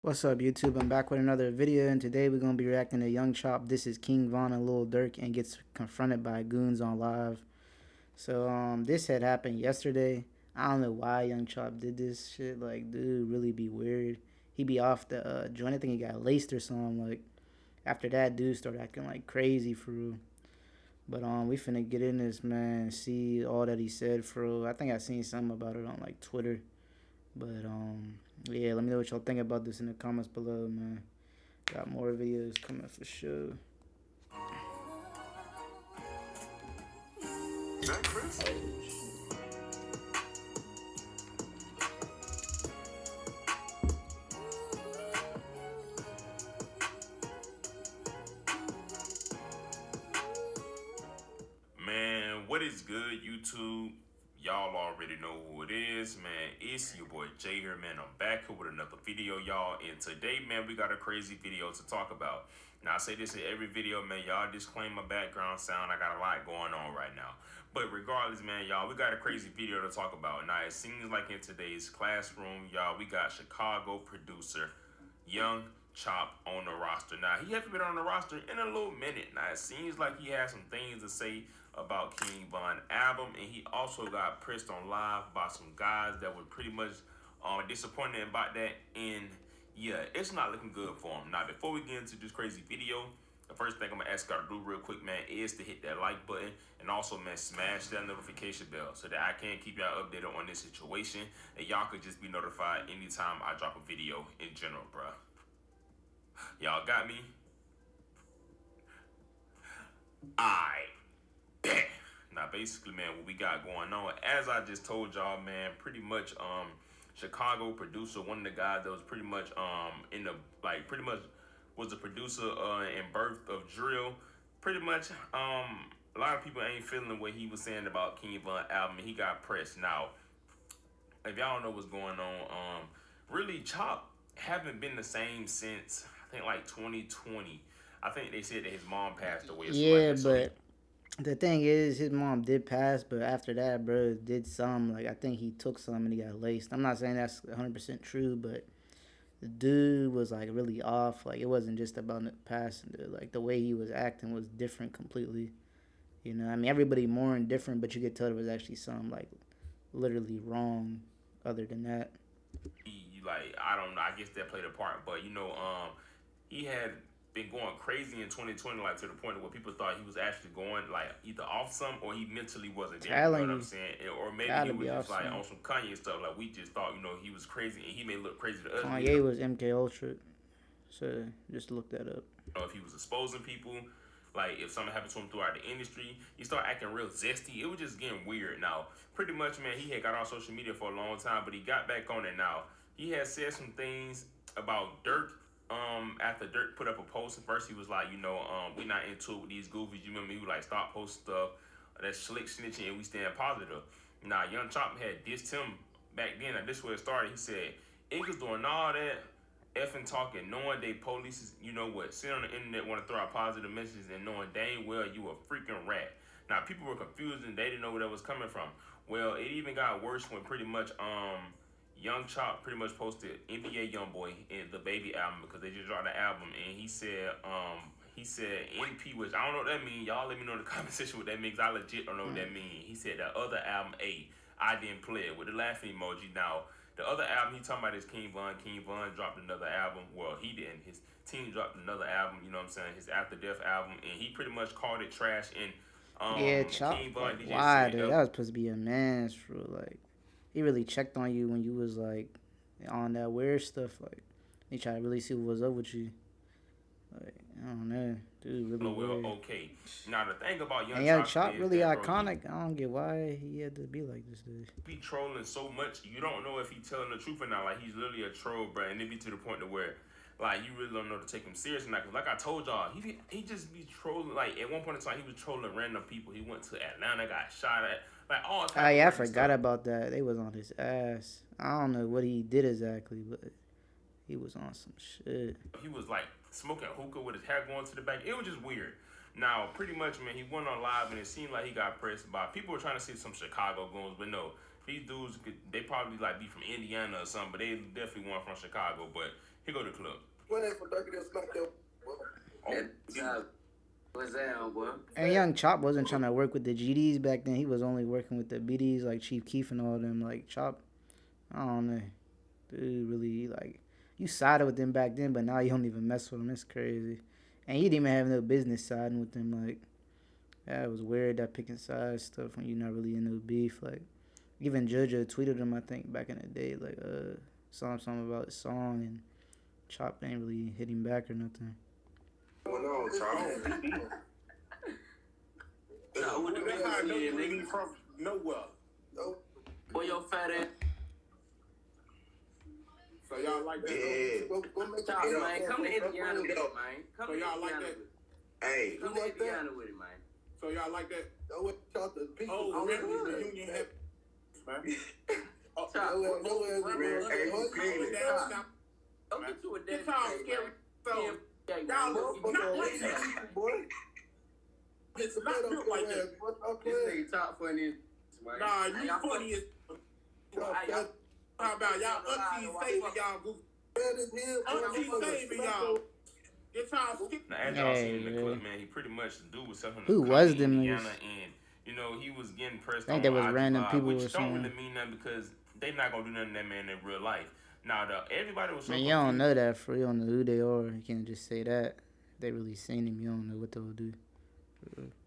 What's up, YouTube? I'm back with another video, and today we're gonna be reacting to Young Chop. This is King Von and Lil Durk, and gets confronted by goons on live. So this had happened yesterday. I don't know why Young Chop did this shit. Like, dude, really be weird. He be off the joint. I think he got laced or something. Like after that, dude started acting like crazy for real. But we finna get in this, man. See all that he said for real. I think I seen something about it on like Twitter. But yeah, let me know what y'all think about this in the comments below, man. Got more videos coming for sure. Man, what is good, YouTube? Y'all already know who it is, man. It's your boy Jay here, man. I'm back here with another video, y'all. And today, man, we got a crazy video to talk about. Now, I say this in every video, man. Y'all disclaim my background sound. I got a lot going on right now. But regardless, man, y'all, we got a crazy video to talk about. Now, it seems like in today's classroom, y'all, we got Chicago producer Young Chop on the roster. Now, he hasn't been on the roster in a little minute. Now, it seems like he has some things to say about King Von album, and he also got pressed on live by some guys that were pretty much disappointed about that. And yeah, it's not looking good for him. Now, before we get into this crazy video, the first thing I'm gonna ask y'all to do real quick, man, is to hit that like button and also, man, smash that notification bell so that I can keep y'all updated on this situation and y'all could just be notified anytime I drop a video in general, bruh. Y'all got me? I bet. Now, basically, man, what we got going on, as I just told y'all, man, pretty much, Chicago producer, one of the guys that was pretty much, in the, like, pretty much was the producer, in Birth of Drill. Pretty much, a lot of people ain't feeling what he was saying about King Von album, and he got pressed. Now, if y'all don't know what's going on, really, Chop haven't been the same since, I think, like, 2020. I think they said that his mom passed away or something like Yeah, that. So he, but the thing is, his mom did pass, but after that, bro, did some. Like, I think he took some and he got laced. I'm not saying that's 100% true, but the dude was like really off. Like, it wasn't just about the passing, dude. Like, the way he was acting was different completely. You know, I mean, everybody mourned different, but you could tell there was actually some like literally wrong other than that. like, I don't know, I guess that played a part, but he had been going crazy in 2020, like to the point where people thought he was actually going like either off some or he mentally wasn't there. You know Telling what I'm you, saying? Or maybe he gotta was be just off like some. on some Kanye stuff. Like we just thought, he was crazy, and he may look crazy to us. We didn't Kanye was MK Ultra, so just look that up. know if he was exposing people. Like if something happened to him throughout the industry, he started acting real zesty. It was just getting weird. Now, pretty much, man, he had got off social media for a long time, but he got back on it now. He had said some things about Dirk. After Dirk put up a post, at first he was like, we not into it with these goofies. You remember he was like, stop posting stuff that's slick snitching and we stand positive. Now, Young Chop had dissed him back then. Now, this is where it started. He said, Iggas doing all that effing talking, knowing they police is, sit on the internet, want to throw out positive messages and knowing dang well you a freaking rat. Now, people were confused and they didn't know where that was coming from. Well, it even got worse when pretty much, Young Chop pretty much posted NBA YoungBoy in the Baby album because they just dropped the album, and he said NP, which I don't know what that means. Y'all let me know in the comment section what that means. I legit don't know what that means. He said that other album A, I didn't play it with the laughing emoji. Now the other album he talking about is King Von. King Von dropped another album. Well, he didn't. His team dropped another album. You know what I'm saying? His After Death album, and he pretty much called it trash. And Yeah, Chop, King Von like, DJ why, said, dude? That was supposed to be a man's rule. Like, he really checked on you when you was, like, on that weird stuff. Like, he tried to really see what was up with you. Like, I don't know. Dude, really well, weird. okay. Now the thing about And Young yeah, Chop Chop is really that, bro, he iconic. I don't get why he had to be like this, dude. be trolling so much, you don't know if he's telling the truth or not. Like he's literally a troll, bro, and it be to the point to where, like, you really don't know to take him serious or not. Cause like I told y'all, he just be trolling. Like at one point in time, he was trolling random people. He went to Atlanta, got shot at, like all Ah, type of yeah, I crazy forgot stuff. about that. They was on his ass. I don't know what he did exactly, but he was on some shit. He was like smoking hookah with his hair going to the back. It was just weird. Now, pretty much, man, he went on live and it seemed like he got pressed by people were trying to see some Chicago goons, but no, these dudes they probably like be from Indiana or something, but they definitely weren't from Chicago. But He go to the club. Playing for Durk, that's not your. Oh, What's that, boy? And Young Chop wasn't trying to work with the GDs back then. He was only working with the BDs like Chief Keef and all them. Like Chop, I don't know. Dude, really like you sided with them back then, but now you don't even mess with them. It's crazy. And you didn't even have no business siding with them. Like that was weird. That picking sides stuff when you're not really in no beef. Like even JoJo tweeted him, I think, back in the day, like something about his song, and Chop ain't really hit him back or nothing. Going on, Charles. No, what the hell you nigga from nowhere? No. Boy, your fat ass. So y'all like that? Yeah. Go make Charles, man, come to Indiana with it, man. Come so to y'all like Indiana that? Hey, come to like Indiana that? with it, man. So y'all like that? That what y'all the people. Oh, really? The union have, man. Charles, Hey, don't get you a dead. It's all scary. So y'all not like that, boy. It's not built like that. This nigga top funny, man. Nah, you funny as. How about y'all auntie saving y'all goofy? Auntie saving y'all. It's all skip. Now, as y'all seen in the clip, man, he pretty much the dude was selling. Who was them Indiana, niggas? and you know he was getting pressed. I think on there was IG random Live, people which or don't something. really mean nothing because they not gonna do nothing to that man in real life. Now, everybody was so Man, you don't know that for you. Don't know who they are. You can't just say that. If they really seen him, you don't know what they'll do.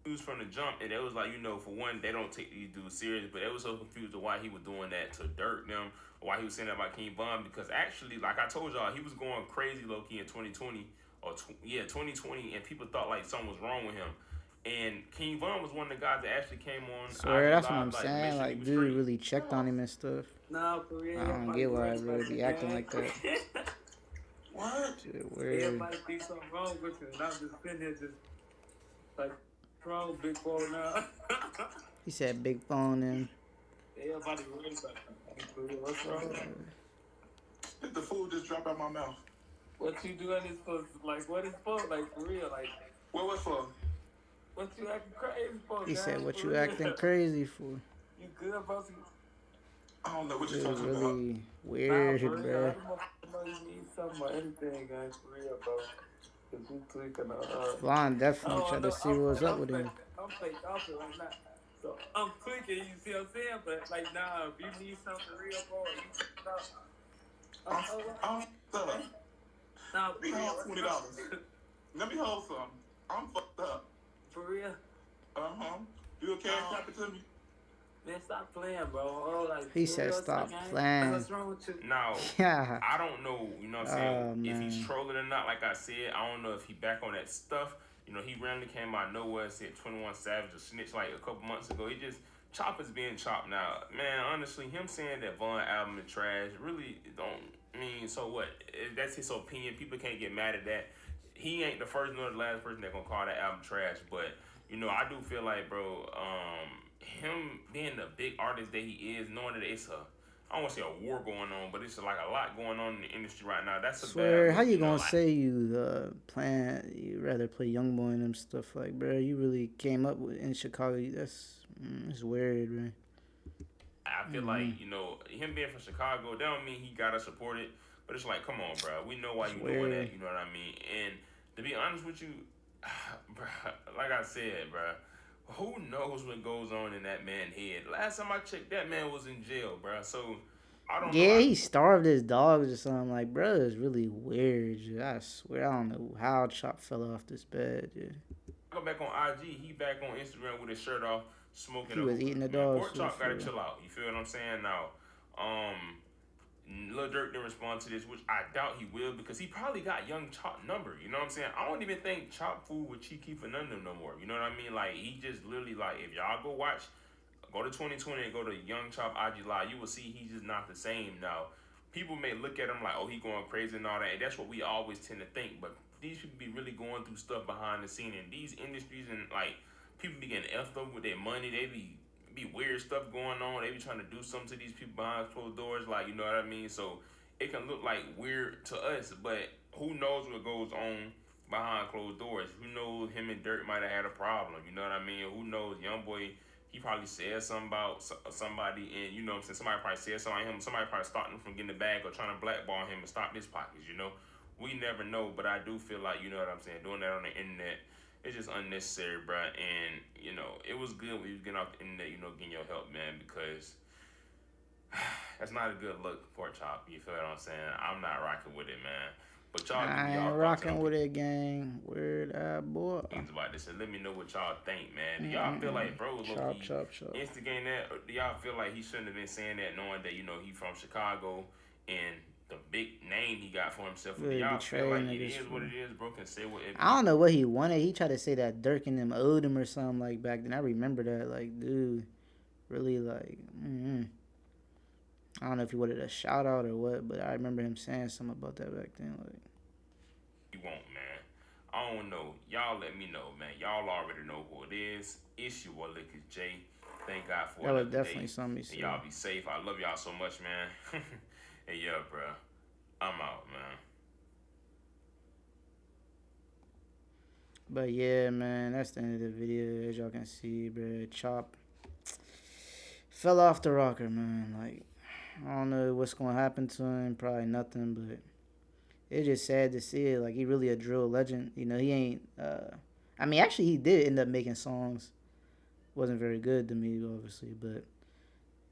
confused from the jump, and it was like, for one, they don't take these dudes serious, but they was so confused of why he was doing that to Durk them, or why he was saying that about King Von, because actually, like I told y'all, he was going crazy low-key in 2020, 2020, and people thought like something was wrong with him. And King Von was one of the guys that actually came on. Swear, that's what I'm saying. Like, dude really checked on him and stuff. Nah, for real. I don't get why I really be acting like that. What? Shit, weird. There might be something wrong with you, and I'm just sitting here just like strong big phone now. He said big phone and. Everybody worried about that. What's wrong? The food just dropped out my mouth. What you doing this for? Like, what is for? Like, for real? Like, What was for? what you acting crazy for? He guys? said, "What For you real? acting crazy for?" You good, boss? I don't know what It you're was talking about. really Nah, weird, for real. bro. I don't know you need something or anything, guys. For real, bro. Cause you tweaking. Lon definitely Oh, tried no, to see what was up with him. I'm fake off it right now. So I'm tweaking, you see what I'm saying? But like, nah, if you need something real, bro, I'm fucked up. nah, Let me hold $20. Let me hold some. I'm fucked up. For real? Uh-huh. You okay? Tap it to me. Man, stop playing, bro. Oh, like, He for said, real, "Stop gang? playing." What's wrong with you? Now, Yeah. I don't know, what I'm saying, if he's man. trolling or not. Like I said, I don't know if he back on that stuff. He randomly came out of nowhere and said 21 Savage a snitch like a couple months ago. He just, Chopper's being chopped now. Man, honestly, him saying that Von album is trash really so what? That's his opinion. People can't get mad at that. He ain't the first nor the last person that gonna call that album trash, but, I do feel like, bro, him being the big artist that he is, knowing that it's I don't want to say a war going on, but it's like a lot going on in the industry right now. That's a Swear, bad how look, you gonna like, say you you rather play Young Boy and them stuff, like, bro? You really came up with in Chicago. That's it's weird, man. I feel like, him being from Chicago, that don't mean he gotta support it, but it's like, come on, bro. We know why you doing that, you know what I mean? And to be honest with you, bro, like I said, bro, who knows what goes on in that man's head? Last time I checked, that man was in jail, bro. So I don't know. Yeah, he starved his dogs or something. Like, bro, it's really weird. Dude. I swear, I don't know how Chop fell off this bed. Dude. Go back on IG. He back on Instagram with his shirt off, smoking. He was eating the man, dog Pork food, Chop gotta for chill out. You feel what I'm saying? Now, Lil Durk didn't respond to this, which I doubt he will because he probably got Young Chop number. You know what I'm saying? I don't even think Chop food with Cheeky for none of them no more. You know what I mean? Like, he just literally, like, if y'all go to 2020 and go to Young Chop IG Live, you will see he's just not the same now. People may look at him like, oh, he going crazy and all that, and that's what we always tend to think. But these people be really going through stuff behind the scene in these industries, and like people be getting effed up with their money. They be weird stuff going on. They be trying to do something to these people behind closed doors, like, you know what I mean? So it can look like weird to us, but who knows what goes on behind closed doors? Who knows him and Dirt might have had a problem? You know what I mean? Who knows? Young boy he probably said something about somebody, and you know what I'm saying, somebody probably said something about him. Somebody probably stopped him from getting the bag or trying to blackball him and stop his pockets. You know, we never know, but I do feel like, you know what I'm saying, doing that on the internet, it's just unnecessary, bro. And you know, it was good when you was getting off the internet, you know, getting your help, man, because that's not a good look, Pork Chop. You feel what I'm saying? I'm not rocking with it, man. But y'all give I me ain't y'all thoughts on rocking with it, gang. Weird boy. things about this, and let me know what y'all think, man. Do y'all feel Mm-mm-mm. like bro low Chop, key chop, chop. instigating that, or do y'all feel like he shouldn't have been saying that, knowing that, you know, he from Chicago and the big name he got for himself? Or do Really y'all feel betray like it niggas is what for. it is, bro? Can say what it I be. don't know what he wanted. He tried to say that Dirk and them owed him or something like back then. I remember that. Like, dude, really like. I don't know if he wanted a shout out or what, but I remember him saying something about that back then. Like, You want, man. I don't know. Y'all let me know, man. Y'all already know who it is. It's your boy Lickers J. Thank God for that was another definitely day. something he And said. y'all be safe. I love y'all so much, man. And yeah, bro. I'm out, man. But yeah, man, that's the end of the video. As y'all can see, bro, Chop fell off the rocker, man. Like, I don't know what's gonna happen to him. Probably nothing, but it's just sad to see it. Like, he really a drill legend. You know, he ain't. I mean, actually, he did end up making songs. Wasn't very good to me, obviously, but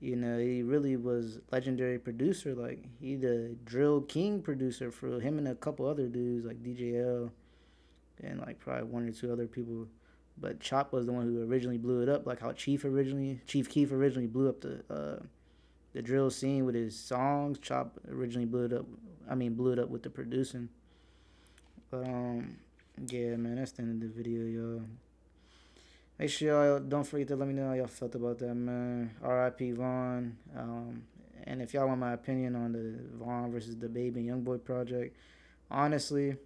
you know, he really was legendary producer. Like, he the drill king producer for him and a couple other dudes like DJL and like probably one or two other people. But Chop was the one who originally blew it up, like how Chief Keef originally blew up the drill scene with his songs. Chop originally blew it up. I mean, blew it up with the producing. But yeah, man, that's the end of the video, y'all. Make sure y'all don't forget to let me know how y'all felt about that, man. R.I.P. Vaughn. And if y'all want my opinion on the Vaughn versus the Baby and Youngboy project, honestly,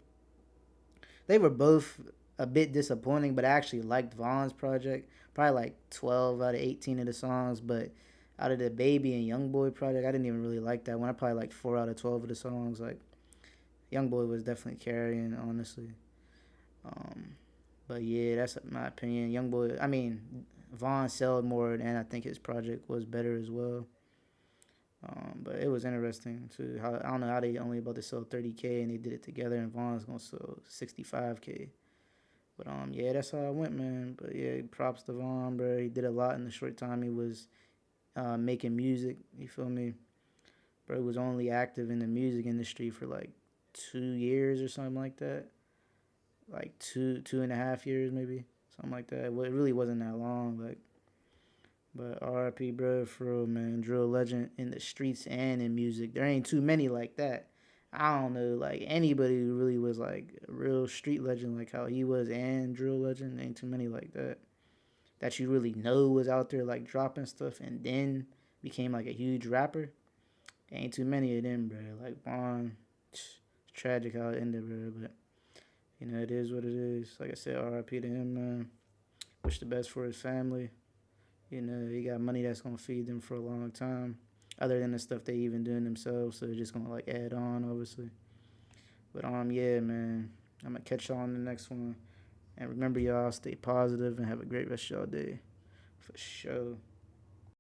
they were both a bit disappointing, but I actually liked Vaughn's project. Probably like 12 out of 18 of the songs, but out of the Baby and Youngboy project, I didn't even really like that one. I probably liked 4 out of 12 of the songs. Like, Youngboy was definitely carrying, honestly. Um, but yeah, that's my opinion. Youngboy, I mean, Vaughn sold more, and I think his project was better as well. But it was interesting too. How I don't know how they only about to sell 30K and they did it together, and Vaughn's gonna sell 65K. But yeah, that's how I went, man. But yeah, props to Vaughn, bro. He did a lot in the short time he was making music. You feel me? Bro was only active in the music industry for like 2 years or something like that. Like two and a half years maybe, something like that. Well, it really wasn't that long. Like, but R.I.P. bro, for real, man. Drill legend in the streets and in music. There ain't too many like that. I don't know, like anybody who really was like a real street legend, like how he was, and drill legend. Ain't too many like that. That you really know was out there like dropping stuff and then became like a huge rapper. Ain't too many of them, bro. Like Bond, it's tragic how it ended, bro. But you know, it is what it is. Like I said, R.I.P. to him, man. Wish the best for his family. You know, he got money that's gonna feed them for a long time. Other than the stuff they even doing themselves, so they're just gonna like add on, obviously. But yeah, man. I'm gonna catch y'all on the next one. And remember, y'all, stay positive and have a great rest of y'all day. For sure.